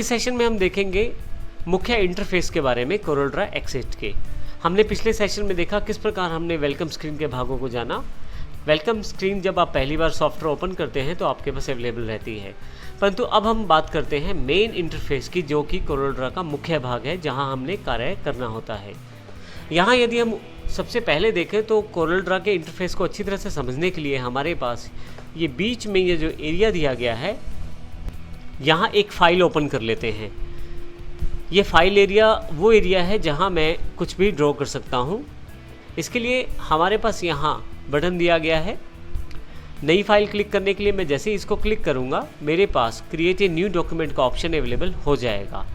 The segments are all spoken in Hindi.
इस सेशन में हम देखेंगे मुख्य इंटरफेस के बारे में कोरल एक्सेट के। हमने पिछले सेशन में देखा किस प्रकार हमने वेलकम स्क्रीन के भागों को जाना। वेलकम स्क्रीन जब आप पहली बार सॉफ्टवेयर ओपन करते हैं तो आपके पास अवेलेबल रहती है, परंतु अब हम बात करते हैं मेन इंटरफेस की, जो कि कोरल का मुख्य भाग है जहां हमने कार्य करना होता है। यहाँ यदि हम सबसे पहले देखें तो कोरल के इंटरफेस को अच्छी तरह से समझने के लिए हमारे पास ये बीच में ये जो एरिया दिया गया है, यहाँ एक फ़ाइल ओपन कर लेते हैं। ये फाइल एरिया वो एरिया है जहाँ मैं कुछ भी ड्रॉ कर सकता हूँ। इसके लिए हमारे पास यहाँ बटन दिया गया है। नई फाइल क्लिक करने के लिए मैं जैसे ही इसको क्लिक करूँगा मेरे पास क्रिएट ए न्यू डॉक्यूमेंट का ऑप्शन अवेलेबल हो जाएगा।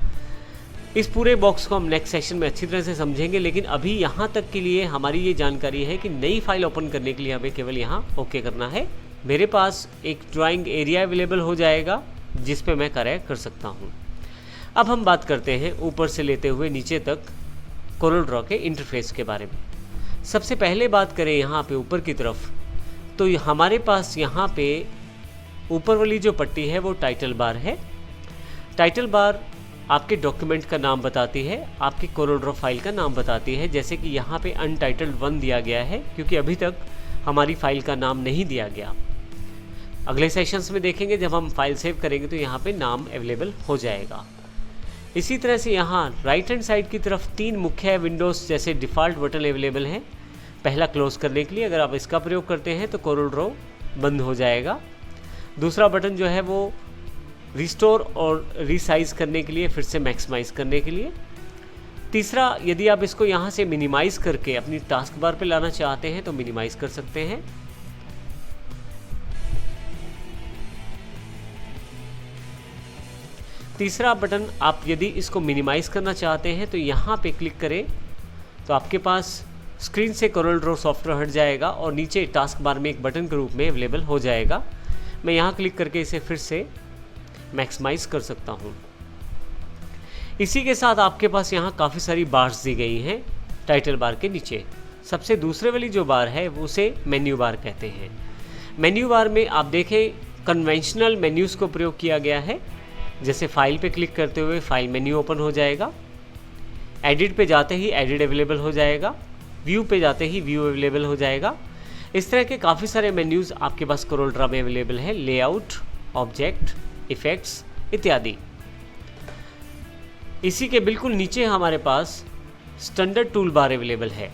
इस पूरे बॉक्स को हम नेक्स्ट सेशन में अच्छी तरह से समझेंगे, लेकिन अभी यहाँ तक के लिए हमारी ये जानकारी है कि नई फाइल ओपन करने के लिए हमें केवल यहाँ ओके करना है। मेरे पास एक ड्राइंग एरिया अवेलेबल हो जाएगा जिस पे मैं कार्य कर सकता हूँ। अब हम बात करते हैं ऊपर से लेते हुए नीचे तक कोरल के इंटरफेस के बारे में। सबसे पहले बात करें यहाँ पे ऊपर की तरफ, तो हमारे पास यहाँ पे ऊपर वाली जो पट्टी है वो टाइटल बार है। टाइटल बार आपके डॉक्यूमेंट का नाम बताती है, आपकी कोरल फाइल का नाम बताती है। जैसे कि यहाँ पे अनटाइटल्ड 1 दिया गया है क्योंकि अभी तक हमारी फाइल का नाम नहीं दिया गया। अगले सेशंस में देखेंगे जब हम फाइल सेव करेंगे तो यहाँ पे नाम अवेलेबल हो जाएगा। इसी तरह से यहाँ राइट हैंड साइड की तरफ 3 मुख्य विंडोज़ जैसे डिफ़ॉल्ट बटन अवेलेबल हैं। पहला क्लोज़ करने के लिए, अगर आप इसका प्रयोग करते हैं तो कोरल बंद हो जाएगा। दूसरा बटन जो है वो रिस्टोर और रीसाइज करने के लिए, फिर से मैक्सिमाइज़ करने के लिए। तीसरा, यदि आप इसको यहाँ से मिनिमाइज़ करके अपनी टास्क बार पे लाना चाहते हैं तो मिनिमाइज़ कर सकते हैं। तीसरा बटन, आप यदि इसको मिनिमाइज़ करना चाहते हैं तो यहाँ पे क्लिक करें तो आपके पास स्क्रीन से कोरल सॉफ्टवेयर हट जाएगा और नीचे टास्क बार में एक बटन के रूप में अवेलेबल हो जाएगा। मैं यहाँ क्लिक करके इसे फिर से मैक्सिमाइज़ कर सकता हूँ। इसी के साथ आपके पास यहाँ काफ़ी सारी बार्स दी गई हैं टाइटल बार के नीचे। सबसे दूसरे वाली जो बार है उसे मेन्यू बार कहते हैं। मेन्यू बार में आप देखें कन्वेंशनल मेन्यूज़ को प्रयोग किया गया है। जैसे फाइल पे क्लिक करते हुए फाइल मेन्यू ओपन हो जाएगा, एडिट पे जाते ही एडिट अवेलेबल हो जाएगा, व्यू पे जाते ही व्यू अवेलेबल हो जाएगा। इस तरह के काफ़ी सारे मेन्यूज़ आपके पास कोरल में अवेलेबल है। लेआउट, ऑब्जेक्ट, इफ़ेक्ट्स इत्यादि। इसी के बिल्कुल नीचे हमारे पास स्टैंडर्ड टूल बार अवेलेबल है।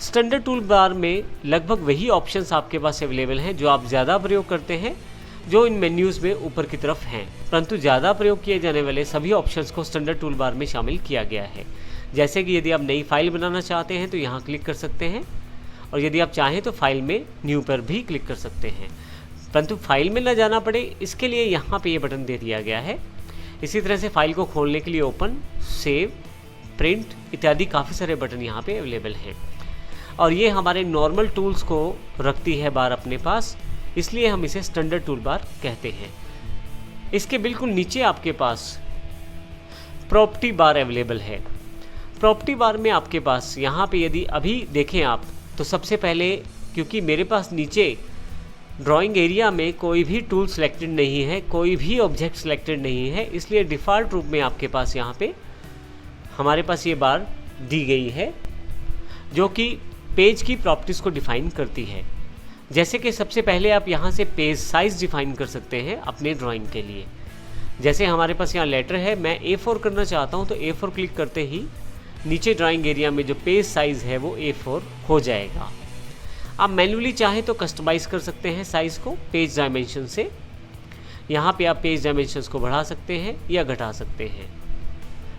स्टैंडर्ड टूल बार में लगभग वही ऑप्शंस आपके पास अवेलेबल हैं जो आप ज़्यादा प्रयोग करते हैं, जो इन मेन्यूज़ में ऊपर की तरफ हैं, परंतु ज़्यादा प्रयोग किए जाने वाले सभी ऑप्शंस को स्टैंडर्ड टूल बार में शामिल किया गया है। जैसे कि यदि आप नई फाइल बनाना चाहते हैं तो यहाँ क्लिक कर सकते हैं, और यदि आप चाहें तो फाइल में न्यू पर भी क्लिक कर सकते हैं, परंतु फाइल में न जाना पड़े इसके लिए यहाँ पे ये बटन दे दिया गया है। इसी तरह से फाइल को खोलने के लिए ओपन, सेव, प्रिंट इत्यादि काफ़ी सारे बटन यहाँ पे अवेलेबल हैं, और ये हमारे नॉर्मल टूल्स को रखती है बार अपने पास, इसलिए हम इसे स्टैंडर्ड टूल बार कहते हैं। इसके बिल्कुल नीचे आपके पास प्रॉपर्टी बार अवेलेबल है। प्रॉपर्टी बार में आपके पास यहाँ पे यदि अभी देखें आप तो सबसे पहले, क्योंकि मेरे पास नीचे ड्राइंग एरिया में कोई भी टूल सेलेक्टेड नहीं है, कोई भी ऑब्जेक्ट सेलेक्टेड नहीं है, इसलिए डिफ़ॉल्ट रूप में आपके पास यहाँ पे हमारे पास ये बार दी गई है जो कि पेज की प्रॉपर्टीज़ को डिफ़ाइन करती है। जैसे कि सबसे पहले आप यहाँ से पेज साइज़ डिफ़ाइन कर सकते हैं अपने ड्राइंग के लिए। जैसे हमारे पास यहाँ लेटर है, मैं A4 करना चाहता हूँ तो A4 क्लिक करते ही नीचे ड्राइंग एरिया में जो पेज साइज़ है वो A4 हो जाएगा। आप मैन्युअली चाहें तो कस्टमाइज़ कर सकते हैं साइज़ को पेज डायमेंशन से। यहाँ पे आप पेज डायमेंशंस को बढ़ा सकते हैं या घटा सकते हैं।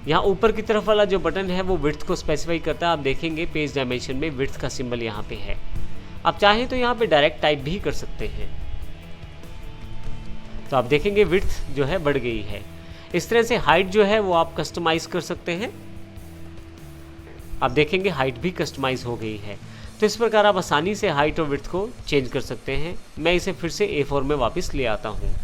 यहाँ ऊपर की तरफ वाला जो बटन है वो विड्थ को स्पेसिफाई करता है। आप देखेंगे पेज डायमेंशन में विड्थ का सिंबल यहाँ पे है। आप चाहें तो यहाँ पे डायरेक्ट टाइप भी कर सकते हैं, तो आप देखेंगे विड्थ जो है बढ़ गई है। इस तरह से हाइट जो है वो आप कस्टमाइज़ कर सकते हैं। आप देखेंगे हाइट भी कस्टमाइज़ हो गई है। तो इस प्रकार आप आसानी से हाइट और विड्थ को चेंज कर सकते हैं। मैं इसे फिर से A4 में वापस ले आता हूँ।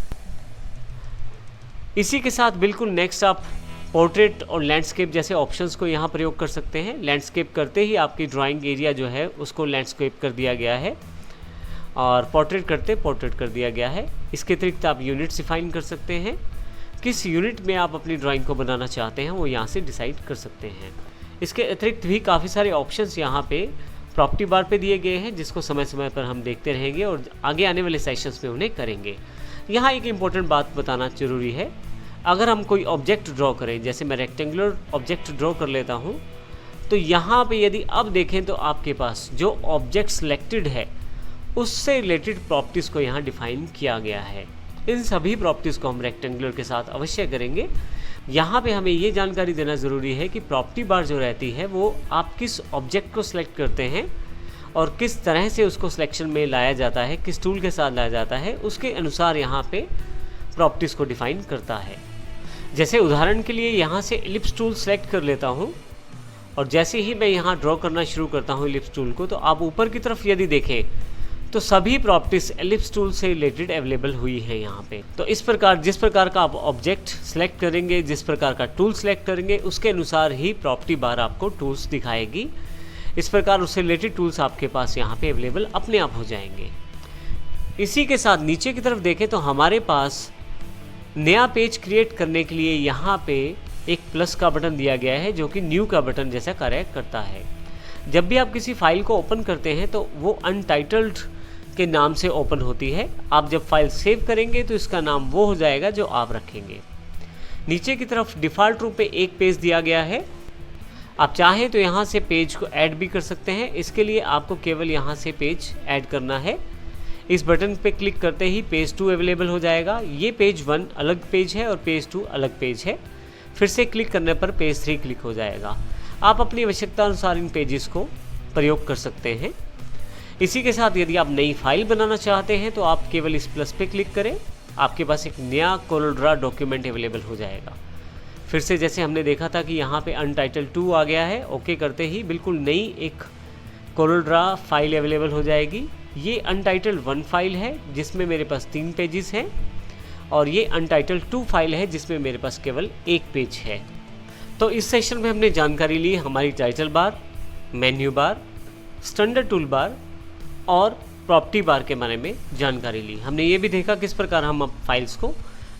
इसी के साथ बिल्कुल नेक्स्ट आप पोर्ट्रेट और लैंडस्केप जैसे ऑप्शंस को यहाँ प्रयोग कर सकते हैं। लैंडस्केप करते ही आपकी ड्राइंग एरिया जो है उसको लैंडस्केप कर दिया गया है, और पोर्ट्रेट करते पोर्ट्रेट कर दिया गया है। इसके अतिरिक्त आप यूनिट्स डिफाइन कर सकते हैं। किस यूनिट में आप अपनी ड्राइंग को बनाना चाहते हैं वो यहाँ से डिसाइड कर सकते हैं। इसके अतिरिक्त भी काफ़ी सारे ऑप्शंस यहाँ पे प्रॉपर्टी बार पे दिए गए हैं, जिसको समय समय पर हम देखते रहेंगे और आगे आने वाले सेशंस में उन्हें करेंगे। यहाँ एक इम्पॉर्टेंट बात बताना ज़रूरी है, अगर हम कोई ऑब्जेक्ट ड्रॉ करें, जैसे मैं रेक्टेंगुलर ऑब्जेक्ट ड्रॉ कर लेता हूँ, तो यहाँ पे यदि अब देखें तो आपके पास जो ऑब्जेक्ट सिलेक्टेड है उससे रिलेटेड प्रॉपर्टीज़ को यहाँ डिफाइन किया गया है। इन सभी प्रॉपर्टीज़ को हम रेक्टेंगुलर के साथ अवश्य करेंगे। यहाँ पे हमें ये जानकारी देना ज़रूरी है कि प्रॉपर्टी बार जो रहती है वो आप किस ऑब्जेक्ट को सिलेक्ट करते हैं और किस तरह से उसको सिलेक्शन में लाया जाता है, किस टूल के साथ लाया जाता है, उसके अनुसार यहाँ पे प्रॉपर्टीज़ को डिफाइन करता है। जैसे उदाहरण के लिए यहाँ से एलिप्स टूल सेलेक्ट कर लेता हूँ और जैसे ही मैं यहाँ ड्रॉ करना शुरू करता हूँ एलिप्स टूल को, तो आप ऊपर की तरफ यदि देखें तो सभी प्रॉपर्टीज़ एलिप्स टूल से रिलेटेड अवेलेबल हुई है यहाँ पे। तो इस प्रकार जिस प्रकार का आप ऑब्जेक्ट सेलेक्ट करेंगे, जिस प्रकार का टूल सेलेक्ट करेंगे, उसके अनुसार ही प्रॉपर्टी बार आपको टूल्स दिखाएगी। इस प्रकार उससे रिलेटेड टूल्स आपके पास यहाँ पे अवेलेबल अपने आप हो जाएंगे। इसी के साथ नीचे की तरफ देखें तो हमारे पास नया पेज क्रिएट करने के लिए यहाँ पे एक प्लस का बटन दिया गया है, जो कि न्यू का बटन जैसा कार्य करता है। जब भी आप किसी फाइल को ओपन करते हैं तो वो अनटाइटल्ड के नाम से ओपन होती है। आप जब फाइल सेव करेंगे तो इसका नाम वो हो जाएगा जो आप रखेंगे। नीचे की तरफ डिफ़ॉल्ट रूप में एक पेज दिया गया है। आप चाहें तो यहाँ से पेज को ऐड भी कर सकते हैं। इसके लिए आपको केवल यहाँ से पेज ऐड करना है। इस बटन पे क्लिक करते ही पेज 2 अवेलेबल हो जाएगा। ये पेज 1 अलग पेज है और पेज 2 अलग पेज है। फिर से क्लिक करने पर पेज 3 क्लिक हो जाएगा। आप अपनी आवश्यकता अनुसार इन पेजेस को प्रयोग कर सकते हैं। इसी के साथ यदि आप नई फाइल बनाना चाहते हैं तो आप केवल इस प्लस पे क्लिक करें, आपके पास एक नया कोरलड्रा डॉक्यूमेंट अवेलेबल हो जाएगा। फिर से जैसे हमने देखा था कि यहाँ पे अनटाइटल 2 आ गया है, ओके करते ही बिल्कुल नई एक कोरलड्रा फाइल अवेलेबल हो जाएगी। ये अनटाइटल 1 फाइल है जिसमें मेरे पास 3 पेजेस हैं और ये अनटाइटल 2 फाइल है जिसमें मेरे पास केवल 1 पेज है। तो इस सेशन में हमने जानकारी ली हमारी title bar, menu bar, standard tool bar और प्रॉपर्टी बार के बारे में जानकारी ली। हमने ये भी देखा किस प्रकार हम अब फाइल्स को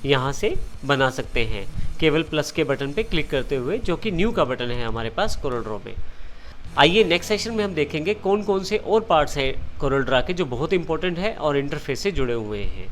यहाँ से बना सकते हैं केवल प्लस के बटन पे क्लिक करते हुए, जो कि न्यू का बटन है हमारे पास कोरलड्रा में। आइए नेक्स्ट सेशन में हम देखेंगे कौन कौन से और पार्ट्स हैं कोरलड्रा के जो बहुत इंपॉर्टेंट है और इंटरफेस से जुड़े हुए हैं।